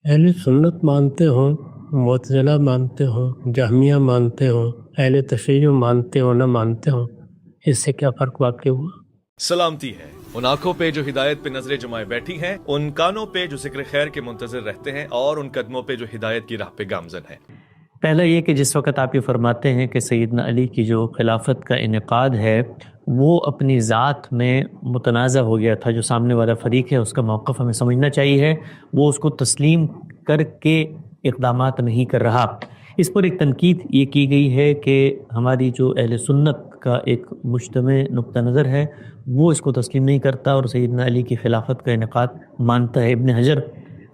اہل سنت مانتے ہوں، معتزلہ مانتے ہوں، جہمیہ مانتے ہوں، اہل تشیع مانتے ہوں نہ مانتے ہوں، اس سے کیا فرق واقع ہوا؟ سلامتی ہے ان آنکھوں پہ جو ہدایت پہ نظریں جمائے بیٹھی ہیں، ان کانوں پہ جو ذکر خیر کے منتظر رہتے ہیں، اور ان قدموں پہ جو ہدایت کی راہ پہ گامزن ہیں۔ پہلا یہ کہ جس وقت آپ یہ فرماتے ہیں کہ سیدنا علی کی جو خلافت کا انعقاد ہے وہ اپنی ذات میں متنازع ہو گیا تھا، جو سامنے والا فریق ہے اس کا موقف ہمیں سمجھنا چاہیے، وہ اس کو تسلیم کر کے اقدامات نہیں کر رہا۔ اس پر ایک تنقید یہ کی گئی ہے کہ ہماری جو اہل سنت کا ایک مجتمع نقطہ نظر ہے وہ اس کو تسلیم نہیں کرتا اور سیدنا علی کی خلافت کا انعقاد مانتا ہے۔ ابن حجر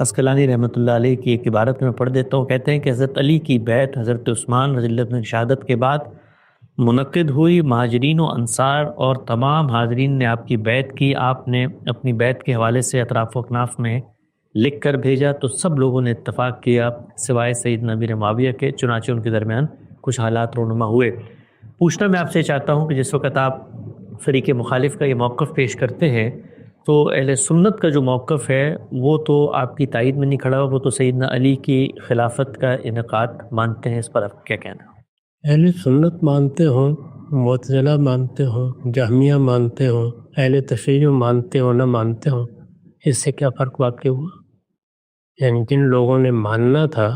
عسقلانی رحمۃ اللہ علیہ کی ایک عبارت میں پڑھ دیتا ہوں، کہتے ہیں کہ حضرت علی کی بیعت حضرت عثمان رضی اللہ عنہ کی شہادت کے بعد منعقد ہوئی، مہاجرین و انصار اور تمام حاضرین نے آپ کی بیعت کی۔ آپ نے اپنی بیعت کے حوالے سے اطراف و اکناف میں لکھ کر بھیجا تو سب لوگوں نے اتفاق کیا سوائے سیدنا امیر معاویہ کے، چنانچہ ان کے درمیان کچھ حالات رونما ہوئے۔ پوچھنا میں آپ سے چاہتا ہوں کہ جس وقت آپ فریق مخالف کا یہ موقف پیش کرتے ہیں تو اہل سنت کا جو موقف ہے وہ تو آپ کی تائید میں نہیں کھڑا، وہ تو سیدنا علی کی خلافت کا انعقاد مانتے ہیں۔ اس پر آپ کیا کہنا؟ اہل سنت مانتے ہوں، معتزلہ مانتے ہوں، جہمیہ مانتے ہوں، اہل تشیع مانتے ہوں نہ مانتے ہوں، اس سے کیا فرق واقع ہوا؟ یعنی جن لوگوں نے ماننا تھا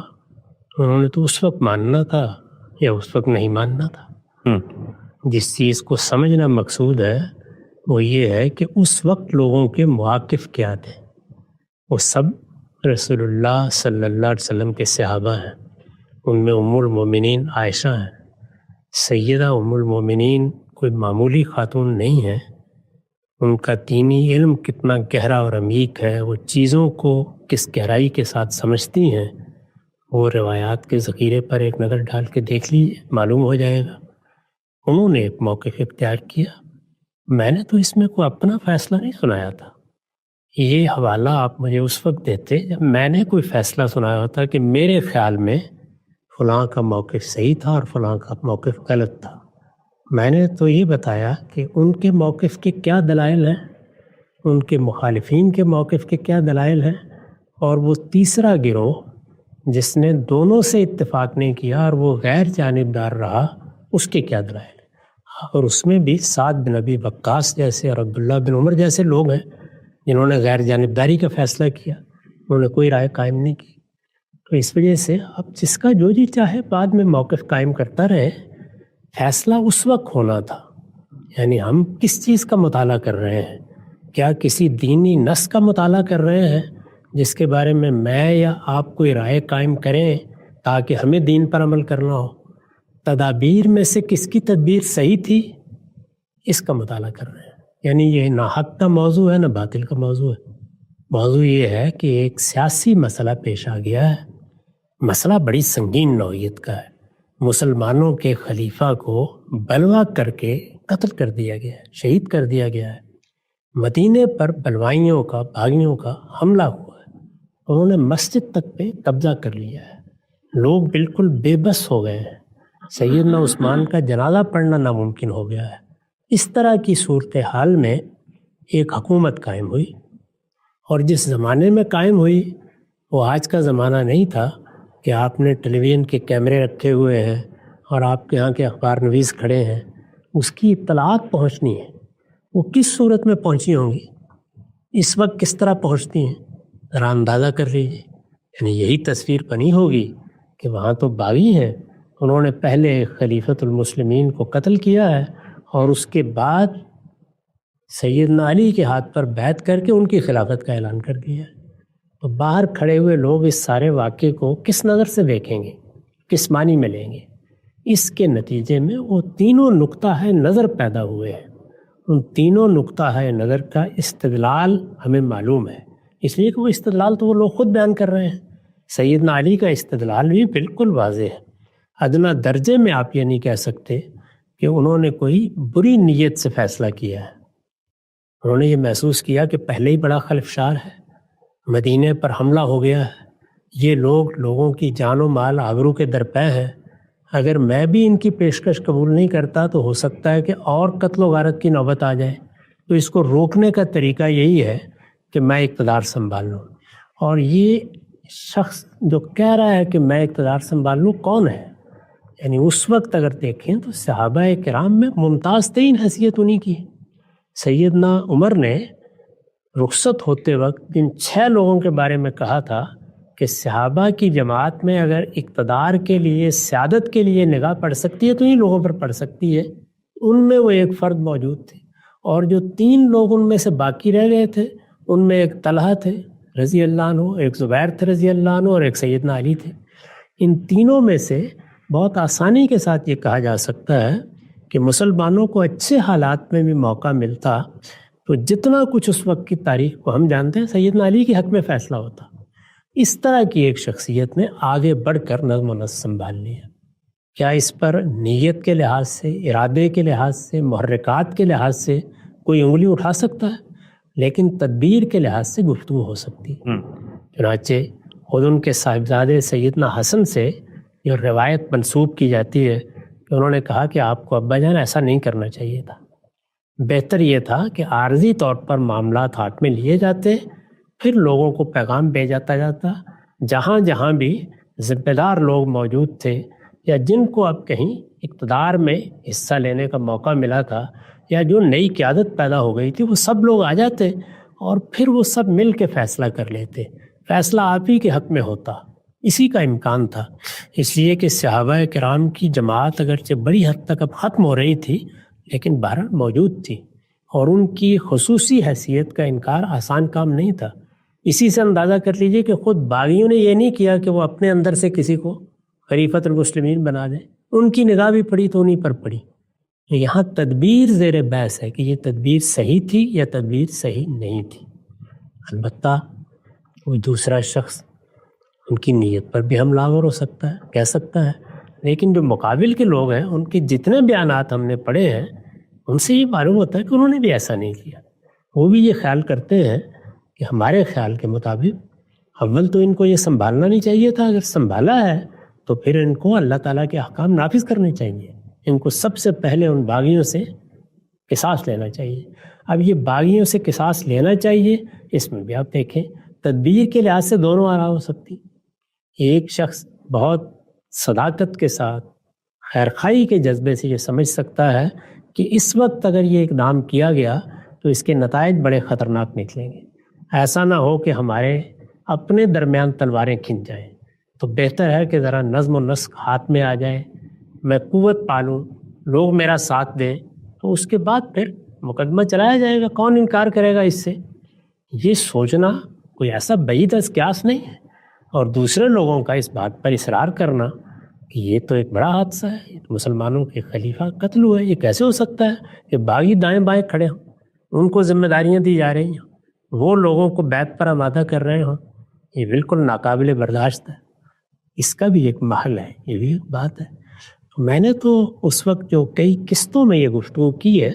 انہوں نے تو اس وقت ماننا تھا یا اس وقت نہیں ماننا تھا۔ جس چیز کو سمجھنا مقصود ہے وہ یہ ہے کہ اس وقت لوگوں کے مواقف کیا تھے۔ وہ سب رسول اللہ صلی اللہ علیہ وسلم کے صحابہ ہیں، ان میں ام المومنین عائشہ ہیں۔ سیدہ ام المومنین کوئی معمولی خاتون نہیں ہے، ان کا دینی علم کتنا گہرا اور عمیق ہے، وہ چیزوں کو کس گہرائی کے ساتھ سمجھتی ہیں، وہ روایات کے ذخیرے پر ایک نظر ڈال کے دیکھ لیجیے، معلوم ہو جائے گا۔ انہوں نے ایک موقف اختیار کیا، میں نے تو اس میں کوئی اپنا فیصلہ نہیں سنایا تھا۔ یہ حوالہ آپ مجھے اس وقت دیتے جب میں نے کوئی فیصلہ سنایا ہوتا کہ میرے خیال میں فلاں کا موقف صحیح تھا اور فلاں کا موقف غلط تھا۔ میں نے تو یہ بتایا کہ ان کے موقف کے کیا دلائل ہیں، ان کے مخالفین کے موقف کے کیا دلائل ہیں، اور وہ تیسرا گروہ جس نے دونوں سے اتفاق نہیں کیا اور وہ غیر جانبدار رہا، اس کے کیا دلائل ہیں۔ اور اس میں بھی سعد بن ابی وقاص جیسے اور عبداللہ بن عمر جیسے لوگ ہیں جنہوں نے غیر جانبداری کا فیصلہ کیا، انہوں نے کوئی رائے قائم نہیں کی۔ تو اس وجہ سے اب جس کا جو جی چاہے بعد میں موقف قائم کرتا رہے، فیصلہ اس وقت ہونا تھا۔ یعنی ہم کس چیز کا مطالعہ کر رہے ہیں؟ کیا کسی دینی نص کا مطالعہ کر رہے ہیں جس کے بارے میں یا آپ کوئی رائے قائم کریں تاکہ ہمیں دین پر عمل کرنا ہو؟ تدابیر میں سے کس کی تدبیر صحیح تھی، اس کا مطالعہ کر رہے ہیں۔ یعنی یہ نہ حق کا موضوع ہے نہ باطل کا موضوع ہے۔ موضوع یہ ہے کہ ایک سیاسی مسئلہ پیش آ گیا ہے، مسئلہ بڑی سنگین نوعیت کا ہے۔ مسلمانوں کے خلیفہ کو بلوا کر کے قتل کر دیا گیا ہے، شہید کر دیا گیا ہے۔ مدینے پر بلوائیوں کا، باغیوں کا حملہ ہوا ہے، انہوں نے مسجد تک پہ قبضہ کر لیا ہے، لوگ بالکل بے بس ہو گئے ہیں، سیدنا عثمان کا جنازہ پڑھنا ناممکن ہو گیا ہے۔ اس طرح کی صورتحال میں ایک حکومت قائم ہوئی، اور جس زمانے میں قائم ہوئی وہ آج کا زمانہ نہیں تھا کہ آپ نے ٹیلی ویژن کے کیمرے رکھے ہوئے ہیں اور آپ کے یہاں کے اخبار نویس کھڑے ہیں، اس کی اطلاعات پہنچنی ہے، وہ کس صورت میں پہنچی ہوں گی، اس وقت کس طرح پہنچتی ہیں، ذرا اندازہ کر لیجیے۔ یعنی یہی تصویر بنی ہوگی کہ وہاں تو باغی ہیں، انہوں نے پہلے خلیفۃ المسلمین کو قتل کیا ہے اور اس کے بعد سیدنا علی کے ہاتھ پر بیعت کر کے ان کی خلافت کا اعلان کر دیا ہے۔ تو باہر کھڑے ہوئے لوگ اس سارے واقعے کو کس نظر سے دیکھیں گے، کس معنی میں لیں گے؟ اس کے نتیجے میں وہ تینوں نقطہ ہے نظر پیدا ہوئے ہیں، ان تینوں نقطہ ہے نظر کا استدلال ہمیں معلوم ہے، اس لیے کہ وہ استدلال تو وہ لوگ خود بیان کر رہے ہیں۔ سیدنا علی کا استدلال بھی بالکل واضح ہے، ادنیٰ درجے میں آپ یہ نہیں کہہ سکتے کہ انہوں نے کوئی بری نیت سے فیصلہ کیا ہے۔ انہوں نے یہ محسوس کیا کہ پہلے ہی بڑا خلفشار ہے، مدینے پر حملہ ہو گیا ہے، یہ لوگوں کی جان و مال آبرو کے درپے ہیں، اگر میں بھی ان کی پیشکش قبول نہیں کرتا تو ہو سکتا ہے کہ اور قتل و غارت کی نوبت آ جائے، تو اس کو روکنے کا طریقہ یہی ہے کہ میں اقتدار سنبھال لوں۔ اور یہ شخص جو کہہ رہا ہے کہ میں اقتدار سنبھال لوں کون ہے؟ یعنی اس وقت اگر دیکھیں تو صحابہ کرام میں ممتاز ترین حیثیت انہی کی ہے۔ سیدنا عمر نے رخصت ہوتے وقت جن 6 لوگوں کے بارے میں کہا تھا کہ صحابہ کی جماعت میں اگر اقتدار کے لیے، سیادت کے لیے نگاہ پڑ سکتی ہے تو انہی لوگوں پر پڑ سکتی ہے، ان میں وہ ایک فرد موجود تھے، اور جو 3 لوگ ان میں سے باقی رہ گئے تھے ان میں ایک طلحہ تھے رضی اللہ عنہ، ایک زبیر تھے رضی اللہ عنہ، اور ایک سیدنا علی تھے۔ ان تینوں میں سے بہت آسانی کے ساتھ یہ کہا جا سکتا ہے کہ مسلمانوں کو اچھے حالات میں بھی موقع ملتا تو جتنا کچھ اس وقت کی تاریخ کو ہم جانتے ہیں سیدنا علی کے حق میں فیصلہ ہوتا۔ اس طرح کی ایک شخصیت نے آگے بڑھ کر نظم و نسق سنبھال لیا۔ کیا اس پر نیت کے لحاظ سے، ارادے کے لحاظ سے، محرکات کے لحاظ سے کوئی انگلی اٹھا سکتا ہے؟ لیکن تدبیر کے لحاظ سے گفتگو ہو سکتی ہے۔ چنانچہ خود ان کے صاحبزادے سیدنا حسن سے یہ روایت منسوب کی جاتی ہے کہ انہوں نے کہا کہ آپ کو ابا جان ایسا نہیں کرنا چاہیے تھا، بہتر یہ تھا کہ عارضی طور پر معاملات ہاتھ میں لیے جاتے، پھر لوگوں کو پیغام بھیجاتا جاتا، جہاں جہاں بھی ذمہ دار لوگ موجود تھے یا جن کو اب کہیں اقتدار میں حصہ لینے کا موقع ملا تھا یا جو نئی قیادت پیدا ہو گئی تھی، وہ سب لوگ آ جاتے اور پھر وہ سب مل کے فیصلہ کر لیتے، فیصلہ آپ ہی کے حق میں ہوتا۔ اسی کا امکان تھا، اس لیے کہ صحابہ کرام کی جماعت اگرچہ بڑی حد تک اب ختم ہو رہی تھی لیکن بہرحال موجود تھی، اور ان کی خصوصی حیثیت کا انکار آسان کام نہیں تھا۔ اسی سے اندازہ کر لیجئے کہ خود باغیوں نے یہ نہیں کیا کہ وہ اپنے اندر سے کسی کو خلیفۃ المسلمین بنا دیں، ان کی نگاہ بھی پڑی تو انہیں پر پڑی۔ یہاں تدبیر زیر بحث ہے کہ یہ تدبیر صحیح تھی یا تدبیر صحیح نہیں تھی۔ البتہ کوئی دوسرا شخص ان کی نیت پر بھی حملہ آور ہو سکتا ہے، کہہ سکتا ہے، لیکن جو مقابل کے لوگ ہیں ان کے جتنے بیانات ہم نے پڑھے ہیں ان سے یہ معلوم ہوتا ہے کہ انہوں نے بھی ایسا نہیں کیا۔ وہ بھی یہ خیال کرتے ہیں کہ ہمارے خیال کے مطابق اول تو ان کو یہ سنبھالنا نہیں چاہیے تھا، اگر سنبھالا ہے تو پھر ان کو اللہ تعالیٰ کے احکام نافذ کرنے چاہیے، ان کو سب سے پہلے ان باغیوں سے قصاص لینا چاہیے۔ اب یہ باغیوں سے قصاص لینا چاہیے، اس میں بھی آپ دیکھیں تدبیر کے لحاظ سے دونوں آرا ہو سکتی۔ ایک شخص بہت صداقت کے ساتھ خیرخواہی کے جذبے سے یہ سمجھ سکتا ہے کہ اس وقت اگر یہ اقدام کیا گیا تو اس کے نتائج بڑے خطرناک نکلیں گے، ایسا نہ ہو کہ ہمارے اپنے درمیان تلواریں کھنچ جائیں، تو بہتر ہے کہ ذرا نظم و نسق ہاتھ میں آ جائے، میں قوت پالوں، لوگ میرا ساتھ دیں، تو اس کے بعد پھر مقدمہ چلایا جائے گا، کون انکار کرے گا اس سے۔ یہ سوچنا کوئی ایسا بعید از قیاس نہیں ہے، اور دوسرے لوگوں کا اس بات پر اصرار کرنا کہ یہ تو ایک بڑا حادثہ ہے، یہ تو مسلمانوں کے خلیفہ قتل ہوئے، یہ کیسے ہو سکتا ہے کہ باغی دائیں بائیں کھڑے ہوں، ان کو ذمہ داریاں دی جا رہی ہوں، وہ لوگوں کو بیعت پر آمادہ کر رہے ہوں، یہ بالکل ناقابل برداشت ہے۔ اس کا بھی ایک محل ہے، یہ بھی ایک بات ہے۔ میں نے تو اس وقت جو کئی قسطوں میں یہ گفتگو کی ہے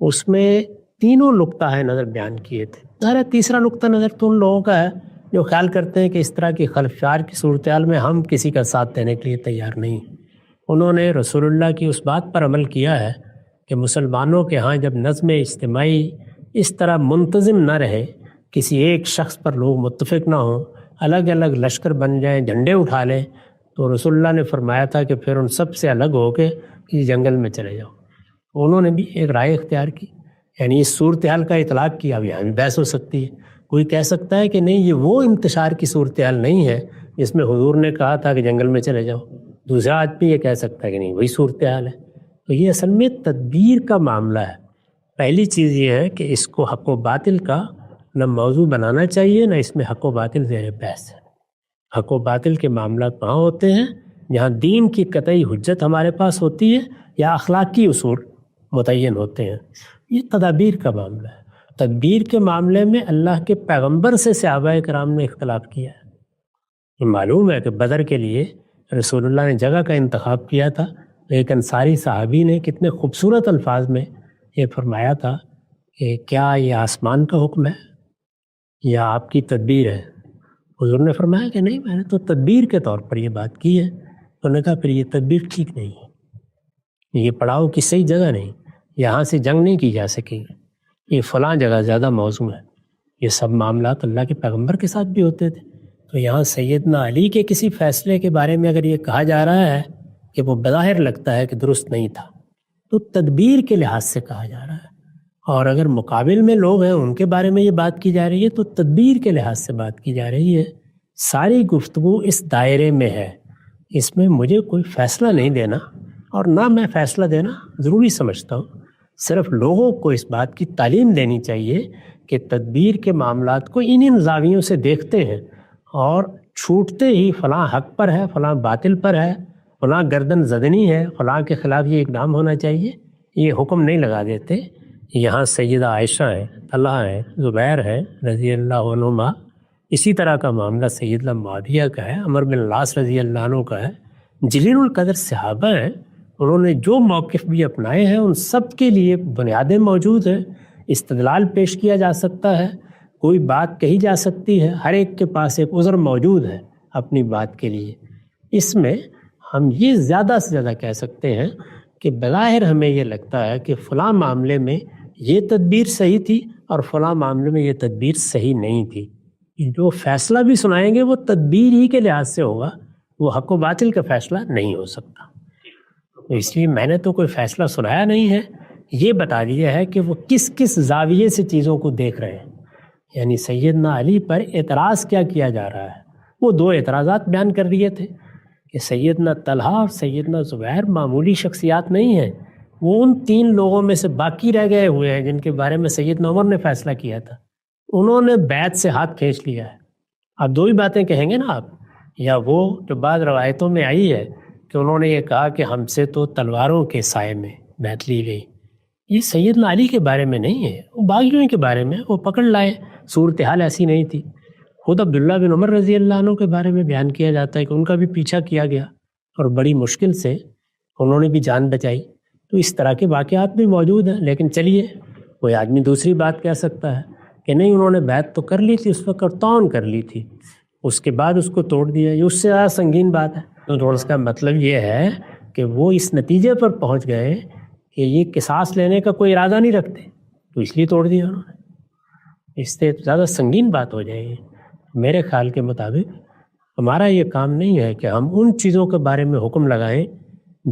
اس میں تینوں نقطہ نظر بیان کیے تھے۔ ظاہر تیسرا نقطہ نظر تو ان لوگوں کا ہے جو خیال کرتے ہیں کہ اس طرح کی خلفشار کی صورتحال میں ہم کسی کا ساتھ دینے کے لیے تیار نہیں۔ انہوں نے رسول اللہ کی اس بات پر عمل کیا ہے کہ مسلمانوں کے ہاں جب نظم اجتماعی اس طرح منتظم نہ رہے، کسی ایک شخص پر لوگ متفق نہ ہوں، الگ الگ لشکر بن جائیں، جھنڈے اٹھا لیں، تو رسول اللہ نے فرمایا تھا کہ پھر ان سب سے الگ ہو کے کسی جنگل میں چلے جاؤ۔ انہوں نے بھی ایک رائے اختیار کی، یعنی اس صورتحال کا اطلاق کیا۔ اب یہاں بھی بحث ہو سکتی ہے، کوئی کہہ سکتا ہے کہ نہیں یہ وہ انتشار کی صورتحال نہیں ہے جس میں حضور نے کہا تھا کہ جنگل میں چلے جاؤ، دوسرا آدمی یہ کہہ سکتا ہے کہ نہیں وہی صورتحال ہے۔ تو یہ اصل میں تدبیر کا معاملہ ہے۔ پہلی چیز یہ ہے کہ اس کو حق و باطل کا نہ موضوع بنانا چاہیے، نہ اس میں حق و باطل زیر بحث ہے۔ حق و باطل کے معاملات وہاں ہوتے ہیں جہاں دین کی قطعی حجت ہمارے پاس ہوتی ہے یا اخلاقی اصول متعین ہوتے ہیں۔ یہ تدابیر کا معاملہ ہے۔ تدبیر کے معاملے میں اللہ کے پیغمبر سے صحابہ کرام نے اختلاف کیا ہے۔ یہ معلوم ہے کہ بدر کے لیے رسول اللہ نے جگہ کا انتخاب کیا تھا، لیکن انصاری صحابی نے کتنے خوبصورت الفاظ میں یہ فرمایا تھا کہ کیا یہ آسمان کا حکم ہے یا آپ کی تدبیر ہے؟ حضور نے فرمایا کہ نہیں، میں نے تو تدبیر کے طور پر یہ بات کی ہے۔ تو انہوں نے کہا پھر یہ تدبیر ٹھیک نہیں ہے، یہ پڑاؤ کی صحیح جگہ نہیں، یہاں سے جنگ نہیں کی جا سکے گی، یہ فلاں جگہ زیادہ موزوں ہے۔ یہ سب معاملات اللہ کے پیغمبر کے ساتھ بھی ہوتے تھے۔ تو یہاں سیدنا علی کے کسی فیصلے کے بارے میں اگر یہ کہا جا رہا ہے کہ وہ بظاہر لگتا ہے کہ درست نہیں تھا تو تدبیر کے لحاظ سے کہا جا رہا ہے، اور اگر مقابل میں لوگ ہیں ان کے بارے میں یہ بات کی جا رہی ہے تو تدبیر کے لحاظ سے بات کی جا رہی ہے۔ ساری گفتگو اس دائرے میں ہے، اس میں مجھے کوئی فیصلہ نہیں دینا اور نہ میں فیصلہ دینا ضروری سمجھتا ہوں۔ صرف لوگوں کو اس بات کی تعلیم دینی چاہیے کہ تدبیر کے معاملات کو ان زاویوں سے دیکھتے ہیں، اور چھوٹتے ہی فلاں حق پر ہے، فلاں باطل پر ہے، فلاں گردن زدنی ہے، فلاں کے خلاف یہ اقدام ہونا چاہیے، یہ حکم نہیں لگا دیتے۔ یہاں سیدہ عائشہ ہے، طلحہ ہے، زبیر ہے رضی اللہ عنہما، اسی طرح کا معاملہ سیدنا معاویہ کا ہے، عمر بن العاص رضی اللہ عنہ کا ہے، جلیل القدر صحابہ ہیں، انہوں نے جو موقف بھی اپنائے ہیں ان سب کے لیے بنیادیں موجود ہیں، استدلال پیش کیا جا سکتا ہے، کوئی بات کہی جا سکتی ہے، ہر ایک کے پاس ایک عذر موجود ہے اپنی بات کے لیے۔ اس میں ہم یہ زیادہ سے زیادہ کہہ سکتے ہیں کہ بظاہر ہمیں یہ لگتا ہے کہ فلاں معاملے میں یہ تدبیر صحیح تھی اور فلاں معاملے میں یہ تدبیر صحیح نہیں تھی۔ جو فیصلہ بھی سنائیں گے وہ تدبیر ہی کے لحاظ سے ہوگا، وہ حق و باطل کا فیصلہ نہیں ہو سکتا۔ تو اس لیے میں نے تو کوئی فیصلہ سنایا نہیں ہے، یہ بتا دیا ہے کہ وہ کس کس زاویے سے چیزوں کو دیکھ رہے ہیں۔ یعنی سیدنا علی پر اعتراض کیا جا رہا ہے، وہ دو اعتراضات بیان کر دیے تھے کہ سیدنا طلحہ اور سیدنا زبیر معمولی شخصیات نہیں ہیں، وہ ان تین لوگوں میں سے باقی رہ گئے ہوئے ہیں جن کے بارے میں سیدنا عمر نے فیصلہ کیا تھا، انہوں نے بیعت سے ہاتھ کھینچ لیا ہے۔ اب دو ہی باتیں کہیں گے نا آپ، یا وہ جو بعض روایتوں میں آئی ہے کہ انہوں نے یہ کہا کہ ہم سے تو تلواروں کے سائے میں بیعت لی گئی، یہ سیدنا علی کے بارے میں نہیں ہے، وہ باغیوں کے بارے میں، وہ پکڑ لائے، صورتحال ایسی نہیں تھی۔ خود عبداللہ بن عمر رضی اللہ عنہ کے بارے میں بیان کیا جاتا ہے کہ ان کا بھی پیچھا کیا گیا اور بڑی مشکل سے انہوں نے بھی جان بچائی۔ تو اس طرح کے واقعات بھی موجود ہیں، لیکن چلیے کوئی آدمی دوسری بات کہہ سکتا ہے کہ نہیں انہوں نے بیعت تو کر لی تھی اس وقت اور طعن کر لی تھی، اس کے بعد اس کو توڑ دیا، یہ اس سے زیادہ سنگین بات ہے۔ تو اس کا مطلب یہ ہے کہ وہ اس نتیجے پر پہنچ گئے کہ یہ قصاص لینے کا کوئی ارادہ نہیں رکھتے، تو اس لیے توڑ دیا انہوں نے، اس سے زیادہ سنگین بات ہو جائے گی۔ میرے خیال کے مطابق ہمارا یہ کام نہیں ہے کہ ہم ان چیزوں کے بارے میں حکم لگائیں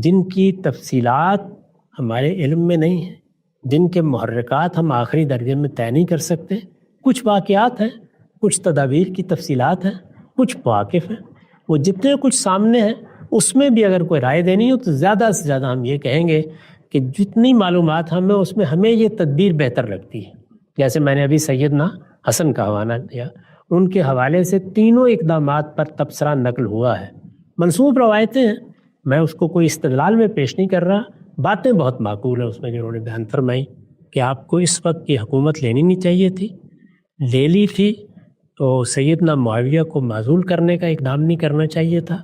جن کی تفصیلات ہمارے علم میں نہیں ہیں، جن کے محرکات ہم آخری درجے میں طے نہیں کر سکتے۔ کچھ واقعات ہیں، کچھ تدابیر کی تفصیلات ہیں، کچھ مواقف ہیں، وہ جتنے کچھ سامنے ہیں اس میں بھی اگر کوئی رائے دینی ہو تو زیادہ سے زیادہ ہم یہ کہیں گے کہ جتنی معلومات ہمیں اس میں ہمیں یہ تدبیر بہتر لگتی ہے۔ جیسے میں نے ابھی سیدنا حسن کا حوالہ دیا، ان کے حوالے سے تینوں اقدامات پر تبصرہ نقل ہوا ہے، منسوب روایتیں ہیں، میں اس کو کوئی استدلال میں پیش نہیں کر رہا، باتیں بہت معقول ہیں اس میں جنہوں نے بیان فرمائی کہ آپ کو اس وقت کی حکومت لینی نہیں چاہیے تھی، لے لی تھی تو سیدنا معاویہ کو معزول کرنے کا اقدام نہیں کرنا چاہیے تھا۔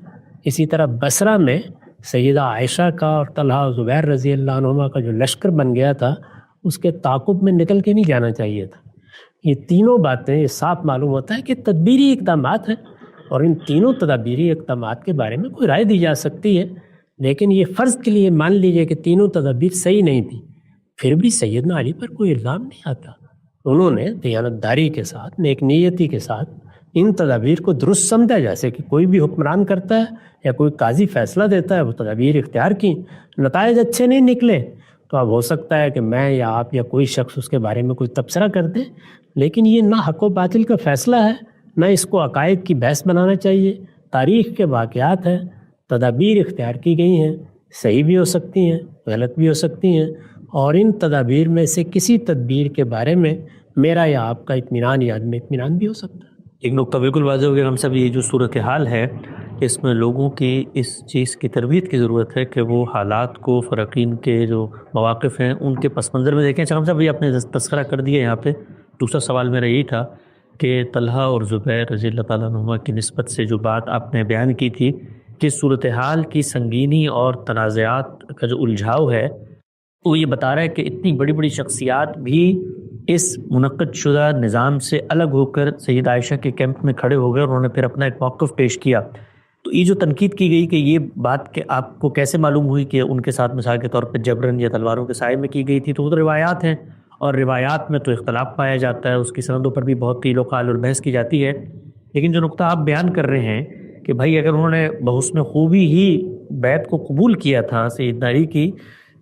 اسی طرح بصرہ میں سیدہ عائشہ کا اور طلحہ و زبیر رضی اللہ عنہما کا جو لشکر بن گیا تھا اس کے تعاقب میں نکل کے نہیں جانا چاہیے تھا۔ یہ تینوں باتیں یہ صاف معلوم ہوتا ہے کہ تدبیری اقدامات ہیں، اور ان تینوں تدابیری اقدامات کے بارے میں کوئی رائے دی جا سکتی ہے، لیکن یہ فرض کے لیے مان لیجئے کہ تینوں تدابیر صحیح نہیں تھی، پھر بھی سیدنا علی پر کوئی الزام نہیں آتا۔ انہوں نے دیانتداری کے ساتھ، نیک نیتی کے ساتھ ان تدابیر کو درست سمجھا، جیسے کہ کوئی بھی حکمران کرتا ہے یا کوئی قاضی فیصلہ دیتا ہے، وہ تدابیر اختیار کی، نتائج اچھے نہیں نکلے تو اب ہو سکتا ہے کہ میں یا آپ یا کوئی شخص اس کے بارے میں کوئی تبصرہ کر دے، لیکن یہ نہ حق و باطل کا فیصلہ ہے، نہ اس کو عقائد کی بحث بنانا چاہیے۔ تاریخ کے واقعات ہیں، تدابیر اختیار کی گئی ہیں، صحیح بھی ہو سکتی ہیں، غلط بھی ہو سکتی ہیں، اور ان تدابیر میں سے کسی تدبیر کے بارے میں میرا یا آپ کا اطمینان یا عدم اطمینان بھی ہو سکتا ہے۔ ایک نقطہ بالکل واضح ہو گیا ہم سب، یہ جو صورتحال ہے اس میں لوگوں کی اس چیز کی تربیت کی ضرورت ہے کہ وہ حالات کو، فرقین کے جو مواقف ہیں ان کے پس منظر میں دیکھیں۔ ہم سب یہ آپ نے تذکرہ کر دیا یہاں پہ۔ دوسرا سوال میرا یہی تھا کہ طلحہ اور زبیر رضی اللہ تعالیٰ عنہما کی نسبت سے جو بات آپ نے بیان کی تھی کہ صورتحال کی سنگینی اور تنازعات کا جو الجھاؤ ہے وہ یہ بتا رہا ہے کہ اتنی بڑی بڑی شخصیات بھی اس منعقد شدہ نظام سے الگ ہو کر سید عائشہ کے کیمپ میں کھڑے ہو گئے اور انہوں نے پھر اپنا ایک موقف پیش کیا۔ تو یہ جو تنقید کی گئی کہ یہ بات کہ آپ کو کیسے معلوم ہوئی کہ ان کے ساتھ مثال کے طور پہ جبرن یا تلواروں کے سائے میں کی گئی تھی، تو وہ تو روایات ہیں اور روایات میں تو اختلاف پایا جاتا ہے، اس کی سندوں پر بھی بہت قیل و قال اور بحث کی جاتی ہے۔ لیکن جو نقطہ آپ بیان کر رہے ہیں کہ بھائی اگر انہوں نے بحسن خوبی ہی بیعت کو قبول کیا تھا سیدنا علی کی،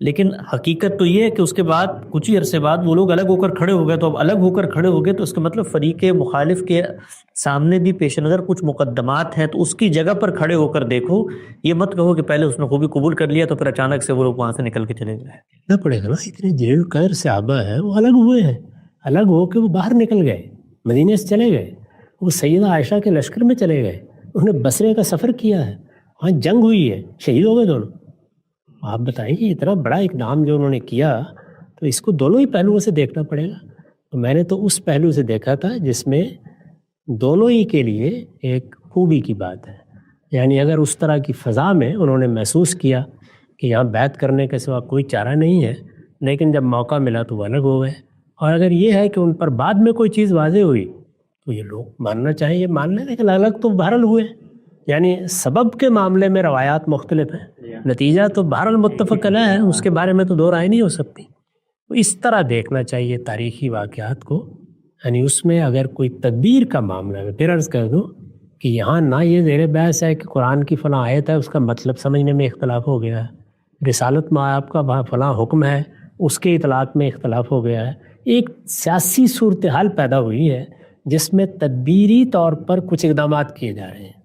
لیکن حقیقت تو یہ ہے کہ اس کے بعد کچھ ہی عرصے بعد وہ لوگ الگ ہو کر کھڑے ہو گئے، تو اب الگ ہو کر کھڑے ہو گئے تو اس کا مطلب فریق مخالف کے سامنے بھی پیش نظر کچھ مقدمات ہیں، تو اس کی جگہ پر کھڑے ہو کر دیکھو، یہ مت کہو کہ پہلے اس نے خوبی قبول کر لیا تو پھر اچانک سے وہ لوگ وہاں سے نکل کے چلے گئے۔ نہ پڑے گا نا، اتنے جلیل قدر صحابہ ہیں وہ الگ ہوئے ہیں، الگ ہو کے وہ باہر نکل گئے، مدینے سے چلے گئے، وہ سیدہ عائشہ کے لشکر میں چلے گئے، انہوں نے بصرے کا سفر کیا ہے، وہاں جنگ ہوئی ہے، شہید ہو گئے دونوں۔ آپ بتائیں کہ اتنا بڑا ایک نام جو انہوں نے کیا، تو اس کو دونوں ہی پہلوؤں سے دیکھنا پڑے گا۔ تو میں نے تو اس پہلو سے دیکھا تھا جس میں دونوں ہی کے لیے ایک خوبی کی بات ہے، یعنی اگر اس طرح کی فضا میں انہوں نے محسوس کیا کہ یہاں بیعت کرنے کے سوا کوئی چارہ نہیں ہے، لیکن جب موقع ملا تو وہ الگ ہو گئے، اور اگر یہ ہے کہ ان پر بعد میں کوئی چیز واضح ہوئی تو یہ لوگ ماننا چاہیں یہ مان لیں، لیکن الگ تو بہرحال ہوئے، یعنی سبب کے معاملے میں روایات مختلف ہیں، نتیجہ تو بہرحال متفق علیہ ہے، اس کے بارے میں تو دو رائے نہیں ہو سکتی۔ تو اس طرح دیکھنا چاہیے تاریخی واقعات کو، یعنی اس میں اگر کوئی تدبیر کا معاملہ ہے، پھر عرض کر دوں کہ یہاں نہ یہ زیر بحث ہے کہ قرآن کی فلاں آیت ہے اس کا مطلب سمجھنے میں اختلاف ہو گیا ہے، رسالت میں آپ کا وہاں فلاں حکم ہے اس کے اطلاق میں اختلاف ہو گیا ہے، ایک سیاسی صورتحال پیدا ہوئی ہے جس میں تدبیری طور پر کچھ اقدامات کیے جا رہے ہیں،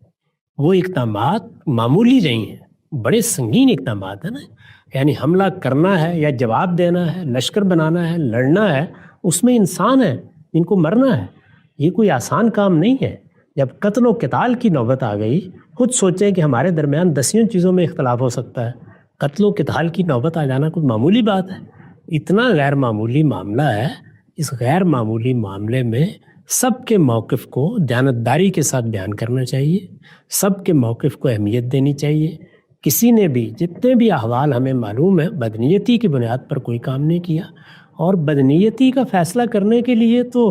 وہ اقدامات معمولی نہیں ہیں، بڑے سنگین اقدامات ہیں نا، یعنی حملہ کرنا ہے یا جواب دینا ہے، لشکر بنانا ہے، لڑنا ہے، اس میں انسان ہے جن کو مرنا ہے، یہ کوئی آسان کام نہیں ہے۔ جب قتل و قتال کی نوبت آ گئی، خود سوچیں کہ ہمارے درمیان دسیوں چیزوں میں اختلاف ہو سکتا ہے، قتل و قتال کی نوبت آ جانا کوئی معمولی بات ہے؟ اتنا غیر معمولی معاملہ ہے، اس غیر معمولی معاملے میں سب کے موقف کو دیانتداری کے ساتھ بیان کرنا چاہیے، سب کے موقف کو اہمیت دینی چاہیے۔ کسی نے بھی جتنے بھی احوال ہمیں معلوم ہے بدنیتی کی بنیاد پر کوئی کام نہیں کیا، اور بدنیتی کا فیصلہ کرنے کے لیے تو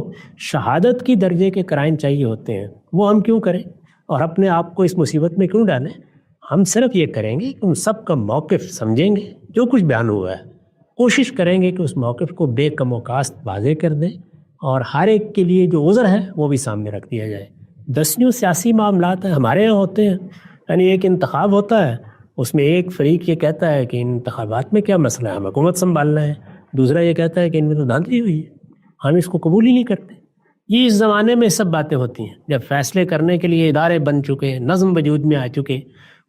شہادت کی درجے کے کرائن چاہیے ہوتے ہیں، وہ ہم کیوں کریں اور اپنے آپ کو اس مصیبت میں کیوں ڈالیں؟ ہم صرف یہ کریں گے کہ ہم سب کا موقف سمجھیں گے، جو کچھ بیان ہوا ہے کوشش کریں گے کہ اس موقف کو بے کم و کاست واضح کر دیں، اور ہر ایک کے لیے جو عذر ہے وہ بھی سامنے رکھ دیا جائے۔ دسیوں سیاسی معاملات ہیں ہمارے یہاں ہوتے ہیں، یعنی ایک انتخاب ہوتا ہے، اس میں ایک فریق یہ کہتا ہے کہ ان انتخابات میں کیا مسئلہ ہے، ہم حکومت سنبھالنا ہے، دوسرا یہ کہتا ہے کہ ان میں تو دھاندلی ہوئی ہے، ہم اس کو قبول ہی نہیں کرتے۔ یہ اس زمانے میں سب باتیں ہوتی ہیں، جب فیصلے کرنے کے لیے ادارے بن چکے، نظم وجود میں آ چکے،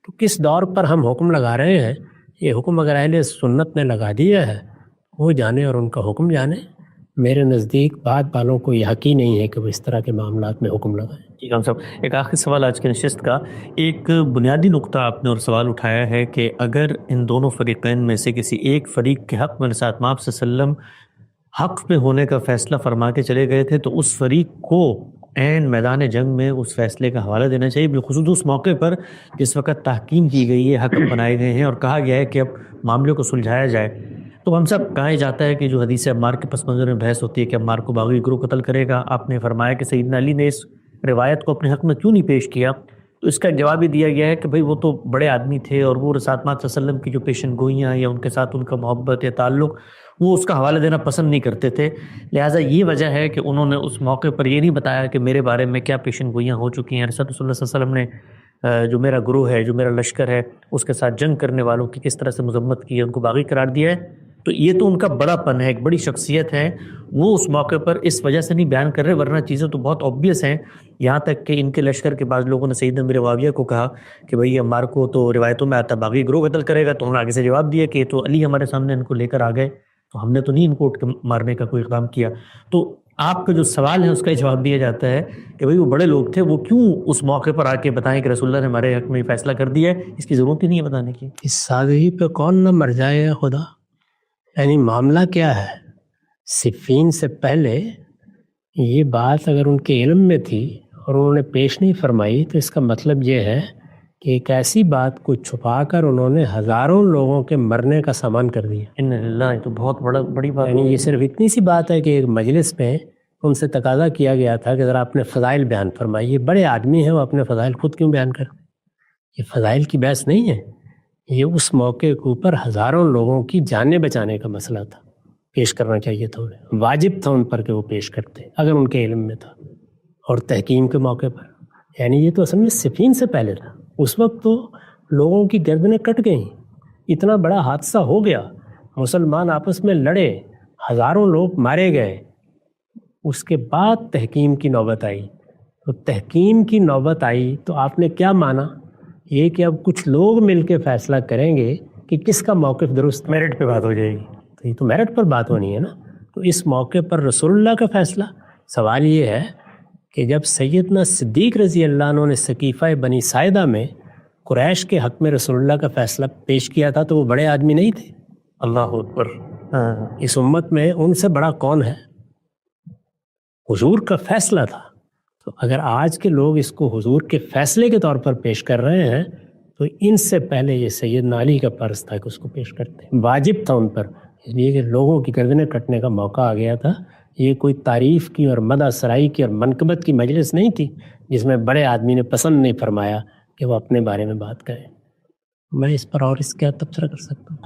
تو کس دور پر ہم حکم لگا رہے ہیں؟ یہ حکم اگر اہل سنت نے لگا دیا ہے وہ جانے اور ان کا حکم جانے، میرے نزدیک بعد والوں کو یہ حق ہی نہیں ہے کہ وہ اس طرح کے معاملات میں حکم لگائیں۔ جی خان صاحب، ایک آخری سوال آج کی نشست کا، ایک بنیادی نقطہ آپ نے اور سوال اٹھایا ہے کہ اگر ان دونوں فریقین میں سے کسی ایک فریق کے حق میں رسالت مآب صلی اللہ علیہ وسلم حق پہ ہونے کا فیصلہ فرما کے چلے گئے تھے تو اس فریق کو عین میدان جنگ میں اس فیصلے کا حوالہ دینا چاہیے، بالخصوص اس موقع پر جس وقت تحکیم کی گئی ہے، حکم بنائے گئے ہیں اور کہا گیا ہے کہ اب معاملے کو سلجھایا جائے۔ تو ہم سب کہا جاتا ہے کہ جو حدیث عمار کے پس منظر میں بحث ہوتی ہے کہ عمار کو باغی گروہ قتل کرے گا، آپ نے فرمایا کہ سیدنا علی نے اس روایت کو اپنے حق میں کیوں نہیں پیش کیا؟ تو اس کا جواب یہ دیا گیا ہے کہ بھئی وہ تو بڑے آدمی تھے اور وہ رسالت مآب صلی اللہ علیہ وسلم کی جو پیشن گوئیاں یا ان کے ساتھ ان کا محبت یا تعلق وہ اس کا حوالہ دینا پسند نہیں کرتے تھے، لہٰذا یہ وجہ ہے کہ انہوں نے اس موقع پر یہ نہیں بتایا کہ میرے بارے میں کیا پیشن گوئیاں ہو چکی ہیں، رسول اللہ صلی اللہ علیہ وسلم نے جو میرا گروہ ہے، جو میرا لشکر ہے، اس کے ساتھ جنگ کرنے والوں کی کس طرح سے مذمت کی ہے، ان کو باغی قرار دیا ہے۔ تو یہ تو ان کا بڑا پن ہے، ایک بڑی شخصیت ہے، وہ اس موقع پر اس وجہ سے نہیں بیان کر رہے، ورنہ چیزیں تو بہت obvious ہیں، یہاں تک کہ ان کے لشکر کے بعض لوگوں نے سیدنا امیر معاویہ کو کہا کہ بھئی عمار کو تو روایتوں میں آتا باغی گروہ قتل کرے گا، تو انہوں نے آگے سے جواب دیا کہ یہ تو علی ہمارے سامنے ان کو لے کر آ گئے، تو ہم نے تو نہیں ان کو اٹھ کے مارنے کا کوئی اقدام کیا۔ تو آپ کا جو سوال ہے اس کا جواب دیا جاتا ہے کہ بھئی وہ بڑے لوگ تھے، وہ کیوں اس موقع پر آ کے بتائیں کہ رسول اللہ نے ہمارے حق میں فیصلہ کر دیا ہے، اس کی ضرورت ہی نہیں ہے بتانے کی۔ اس سادگی پہ کون نہ مر جائے خدا، یعنی معاملہ کیا ہے؟ صفین سے پہلے یہ بات اگر ان کے علم میں تھی اور انہوں نے پیش نہیں فرمائی تو اس کا مطلب یہ ہے کہ ایک ایسی بات کو چھپا کر انہوں نے ہزاروں لوگوں کے مرنے کا سامان کر دیا۔ ان اللہ، یہ تو بہت بڑی بات، یعنی یہ صرف اتنی سی بات ہے کہ ایک مجلس میں ان سے تقاضا کیا گیا تھا کہ ذرا اپنے فضائل بیان فرمائیے، بڑے آدمی ہیں، وہ اپنے فضائل خود کیوں بیان کرتے؟ یہ فضائل کی بحث نہیں ہے، یہ اس موقع کے اوپر ہزاروں لوگوں کی جانیں بچانے کا مسئلہ تھا، پیش کرنا چاہیے تھا انہیں، واجب تھا ان پر کہ وہ پیش کرتے اگر ان کے علم میں تھا، اور تحکیم کے موقع پر یعنی یہ تو اصل میں صفین سے پہلے تھا. اس وقت تو لوگوں کی گردنیں کٹ گئیں، اتنا بڑا حادثہ ہو گیا، مسلمان آپس میں لڑے، ہزاروں لوگ مارے گئے. اس کے بعد تحکیم کی نوبت آئی. تو تحکیم کی نوبت آئی تو آپ نے کیا مانا؟ یہ کہ اب کچھ لوگ مل کے فیصلہ کریں گے کہ کس کا موقف درست. میرٹ پہ بات ہو جائے گی. تو یہ تو میرٹ پر بات ہونی ہے نا. تو اس موقع پر رسول اللہ کا فیصلہ. سوال یہ ہے کہ جب سیدنا صدیق رضی اللہ عنہ نے سقیفہ بنی ساعدہ میں قریش کے حق میں رسول اللہ کا فیصلہ پیش کیا تھا تو وہ بڑے آدمی نہیں تھے. اللہ اکبر. اس امت میں ان سے بڑا کون ہے؟ حضور کا فیصلہ تھا. تو اگر آج کے لوگ اس کو حضور کے فیصلے کے طور پر پیش کر رہے ہیں تو ان سے پہلے یہ سیدنا علی کا فرض تھا کہ اس کو پیش کرتے. واجب تھا ان پر، اس لیے کہ لوگوں کی گردنیں کٹنے کا موقع آ گیا تھا. یہ کوئی تعریف کی اور مدح سرائی کی اور منقبت کی مجلس نہیں تھی جس میں بڑے آدمی نے پسند نہیں فرمایا کہ وہ اپنے بارے میں بات کریں. میں اس پر اور اس کیا تبصرہ کر سکتا ہوں؟